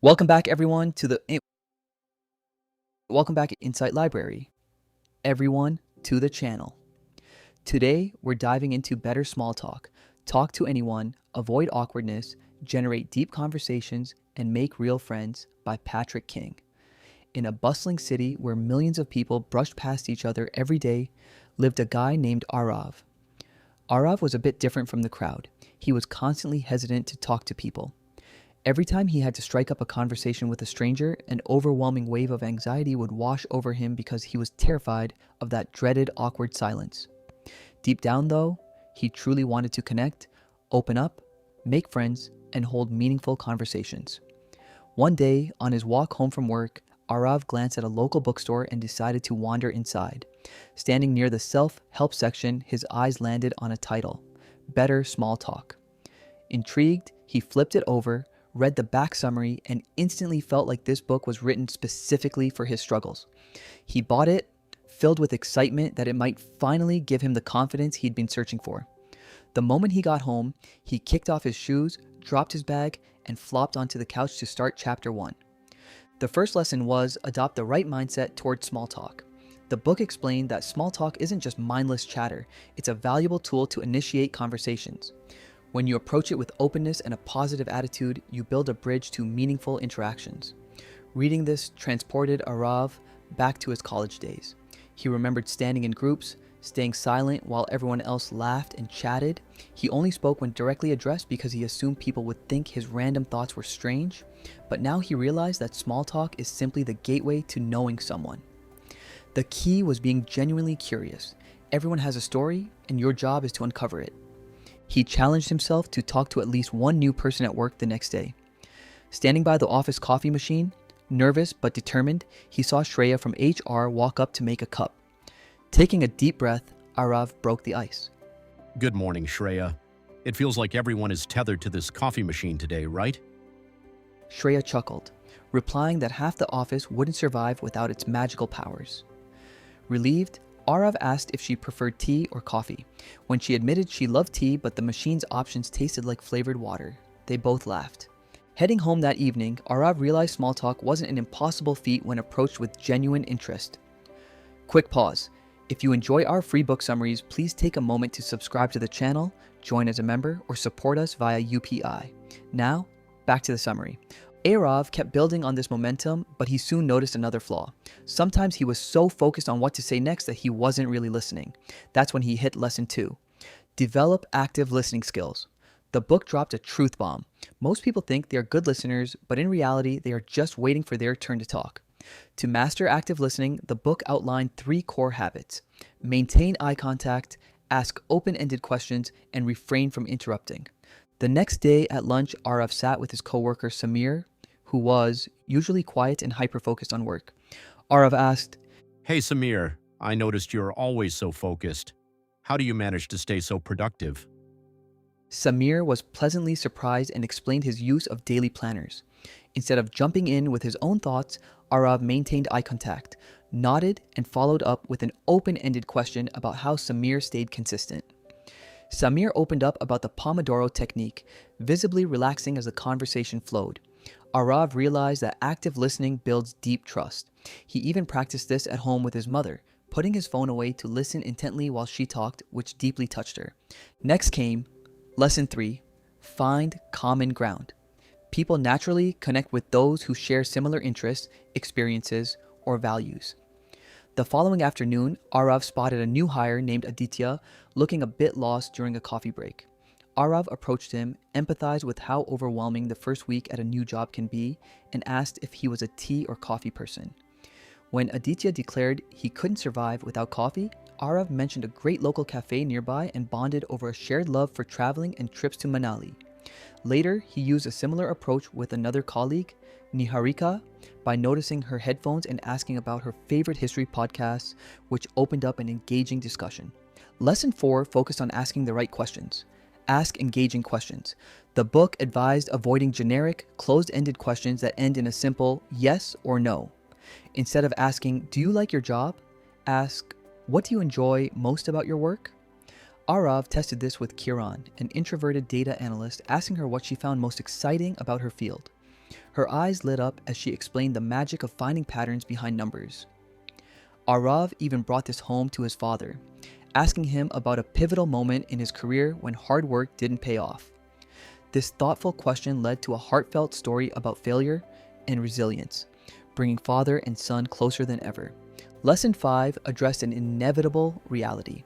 Welcome back, everyone, to the welcome back Insight Library. Everyone to the channel. Today, we're diving into better small talk. Talk to anyone, avoid awkwardness, generate deep conversations, and make real friends by Patrick King. In a bustling city where millions of people brushed past each other every day, lived a guy named Arav. Arav was a bit different from the crowd. He was constantly hesitant to talk to people. Every time he had to strike up a conversation with a stranger, an overwhelming wave of anxiety would wash over him because he was terrified of that dreaded awkward silence. Deep down, though, he truly wanted to connect, open up, make friends, and hold meaningful conversations. One day, on his walk home from work, Arav glanced at a local bookstore and decided to wander inside. Standing near the self-help section, his eyes landed on a title, Better Small Talk. Intrigued, he flipped it over, read the back summary, and instantly felt like this book was written specifically for his struggles. He bought it, filled with excitement that it might finally give him the confidence he'd been searching for. The moment he got home, he kicked off his shoes, dropped his bag, and flopped onto the couch to start chapter 1. The first lesson was adopt the right mindset towards small talk. The book explained that small talk isn't just mindless chatter, it's a valuable tool to initiate conversations. When you approach it with openness and a positive attitude, you build a bridge to meaningful interactions. Reading this transported Arav back to his college days. He remembered standing in groups, staying silent while everyone else laughed and chatted. He only spoke when directly addressed because he assumed people would think his random thoughts were strange. But now he realized that small talk is simply the gateway to knowing someone. The key was being genuinely curious. Everyone has a story, and your job is to uncover it. He challenged himself to talk to at least one new person at work the next day. Standing by the office coffee machine, nervous but determined, he saw Shreya from HR walk up to make a cup. Taking a deep breath, Arav broke the ice. Good morning, Shreya. It feels like everyone is tethered to this coffee machine today, right? Shreya chuckled, replying that half the office wouldn't survive without its magical powers. Relieved, Arav asked if she preferred tea or coffee. When she admitted she loved tea, but the machine's options tasted like flavored water, they both laughed. Heading home that evening, Arav realized small talk wasn't an impossible feat when approached with genuine interest. Quick pause. If you enjoy our free book summaries, please take a moment to subscribe to the channel, join as a member, or support us via UPI. Now, back to the summary. Arav kept building on this momentum, but he soon noticed another flaw. Sometimes he was so focused on what to say next that he wasn't really listening. That's when he hit lesson 2. Develop active listening skills. The book dropped a truth bomb. Most people think they are good listeners, but in reality, they are just waiting for their turn to talk. To master active listening, the book outlined 3 core habits. Maintain eye contact, ask open-ended questions, and refrain from interrupting. The next day at lunch, Arav sat with his coworker Samir, who was usually quiet and hyper-focused on work. Arav asked, Hey, Samir, I noticed you're always so focused. How do you manage to stay so productive? Samir was pleasantly surprised and explained his use of daily planners. Instead of jumping in with his own thoughts, Arav maintained eye contact, nodded, and followed up with an open-ended question about how Samir stayed consistent. Samir opened up about the Pomodoro technique, visibly relaxing as the conversation flowed. Arav realized that active listening builds deep trust. He even practiced this at home with his mother, putting his phone away to listen intently while she talked, which deeply touched her. Next came Lesson 3, Find Common Ground. People naturally connect with those who share similar interests, experiences, or values. The following afternoon, Arav spotted a new hire named Aditya looking a bit lost during a coffee break. Arav approached him, empathized with how overwhelming the first week at a new job can be, and asked if he was a tea or coffee person. When Aditya declared he couldn't survive without coffee, Arav mentioned a great local cafe nearby and bonded over a shared love for traveling and trips to Manali. Later, he used a similar approach with another colleague, Niharika, by noticing her headphones and asking about her favorite history podcasts, which opened up an engaging discussion. Lesson 4 focused on asking the right questions. Ask engaging questions. The book advised avoiding generic, closed-ended questions that end in a simple yes or no. Instead of asking, do you like your job? Ask, what do you enjoy most about your work? Arav tested this with Kiran, an introverted data analyst, asking her what she found most exciting about her field. Her eyes lit up as she explained the magic of finding patterns behind numbers. Arav even brought this home to his father, asking him about a pivotal moment in his career when hard work didn't pay off. This thoughtful question led to a heartfelt story about failure and resilience, bringing father and son closer than ever. Lesson 5 addressed an inevitable reality: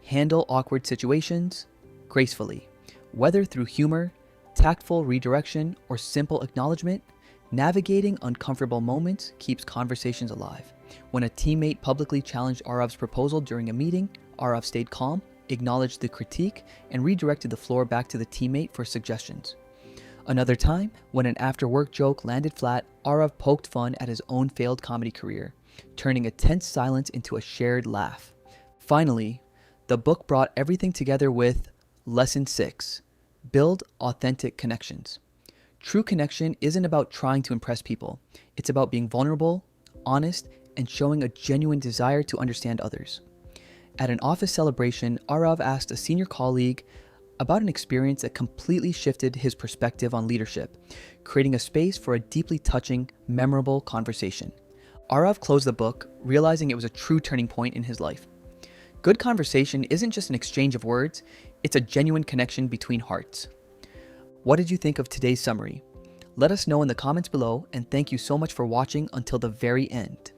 handle awkward situations gracefully. Whether through humor, tactful redirection, or simple acknowledgement, navigating uncomfortable moments keeps conversations alive. When a teammate publicly challenged Arav's proposal during a meeting, Arav stayed calm, acknowledged the critique, and redirected the floor back to the teammate for suggestions. Another time, when an after-work joke landed flat, Arav poked fun at his own failed comedy career, turning a tense silence into a shared laugh. Finally, the book brought everything together with Lesson 6: build authentic connections. True connection isn't about trying to impress people. It's about being vulnerable, honest, and showing a genuine desire to understand others. At an office celebration, Arav asked a senior colleague about an experience that completely shifted his perspective on leadership, creating a space for a deeply touching, memorable conversation. Arav closed the book, realizing it was a true turning point in his life. Good conversation isn't just an exchange of words, it's a genuine connection between hearts. What did you think of today's summary? Let us know in the comments below, and thank you so much for watching until the very end.